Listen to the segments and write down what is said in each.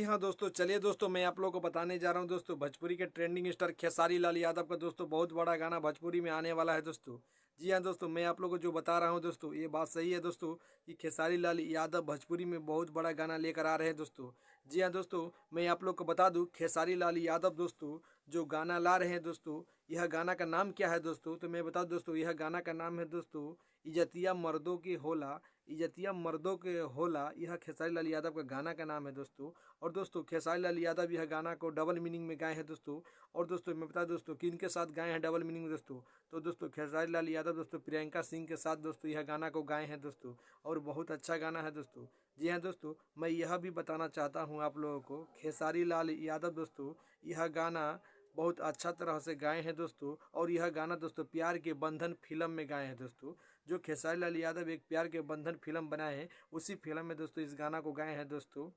हाँ दोस्तों, चलिए दोस्तों मैं आप लोगों को बताने जा रहा हूँ दोस्तों, भोजपुरी के ट्रेंडिंग स्टार खेसारी लाल यादव का दोस्तों बहुत बड़ा गाना भोजपुरी में आने वाला है दोस्तों। जी हाँ दोस्तों, मैं आप लोगों को जो बता रहा हूँ दोस्तों, ये बात सही है दोस्तों कि खेसारी लाल यादव भोजपुरी में बहुत बड़ा गाना लेकर आ रहे हैं दोस्तों। जी हाँ दोस्तों, मैं आप लोग को बता दूँ खेसारी लाल यादव दोस्तों जो गाना ला रहे हैं दोस्तों, यह गाना का नाम क्या है दोस्तों, तो मैं बता दूं दोस्तों, यह गाना का नाम है दोस्तों इजतिया मर्दों की होला। इजतिया मर्दों के होला, यह खेसारी लाल यादव का गाना का नाम है दोस्तों। और दोस्तों खेसारी लाल यादव यह गाना को डबल मीनिंग में गाए हैं दोस्तों। और दोस्तों मैं बता दूं दोस्तों किन के साथ गाए हैं डबल मीनिंग में दोस्तों, तो दोस्तों खेसारी लाल यादव दोस्तों प्रियंका सिंह के साथ दोस्तों यह गाना को गाए हैं दोस्तों। और बहुत अच्छा गाना है दोस्तों। जी हाँ दोस्तों, मैं यह भी बताना चाहता हूँ आप लोगों को, खेसारी लाल यादव दोस्तों यह गाना बहुत अच्छा तरह से गाए हैं दोस्तों। और यह गाना दोस्तों प्यार के बंधन फिल्म में गाए हैं दोस्तों। जो खेसारी लाल यादव एक प्यार के बंधन फिल्म बनाए हैं, उसी फिल्म में दोस्तों इस गाना को गाए हैं दोस्तों।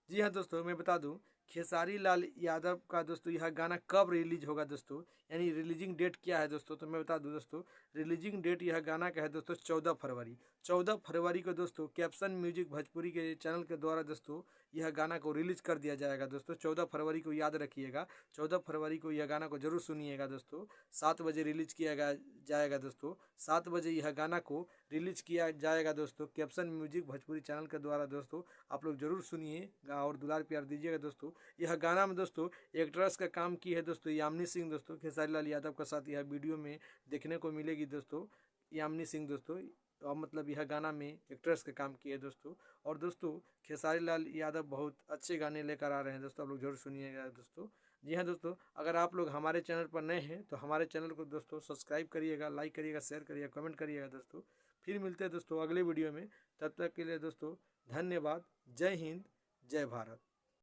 जी हाँ दोस्तों, मैं बता दूं खेसारी लाल यादव का दोस्तों यह गाना कब रिलीज होगा दोस्तों, यानी रिलीजिंग डेट क्या है दोस्तों, तो मैं बता दूं दोस्तों रिलीजिंग डेट यह गाना का है दोस्तों 14 फरवरी। 14 फरवरी को दोस्तों कैप्शन म्यूजिक भोजपुरी के चैनल के द्वारा दोस्तों यह गाना को रिलीज कर दिया जाएगा दोस्तों। 14 फरवरी को याद रखिएगा, 14 फरवरी को यह गाना को जरूर सुनिएगा दोस्तों। 7 बजे रिलीज किया जाएगा दोस्तों। 7 बजे यह गाना को रिलीज किया जाएगा दोस्तों कैप्शन म्यूजिक भोजपुरी चैनल के द्वारा दोस्तों। आप लोग जरूर सुनिएगा और दुलार प्यार दीजिएगा दोस्तों। यह गाना में दोस्तों एक्ट्रेस का काम की है दोस्तों यामिनी सिंह दोस्तों, खेसारी लाल यादव के साथ यह वीडियो में देखने को मिलेगी दोस्तों यामिनी सिंह दोस्तों। और मतलब यह गाना में एक्ट्रेस का काम की है दोस्तों। और दोस्तों खेसारी लाल यादव बहुत अच्छे गाने लेकर आ रहे हैं दोस्तों, आप लोग जरूर सुनिएगा दोस्तों। जी हाँ दोस्तों, अगर आप लोग हमारे चैनल पर नए हैं तो हमारे चैनल को दोस्तों सब्सक्राइब करिएगा, लाइक करिएगा, शेयर करिएगा, कमेंट करिएगा दोस्तों। फिर मिलते हैं दोस्तों अगले वीडियो में, तब तक के लिए दोस्तों धन्यवाद। जय हिंद, जय भारत।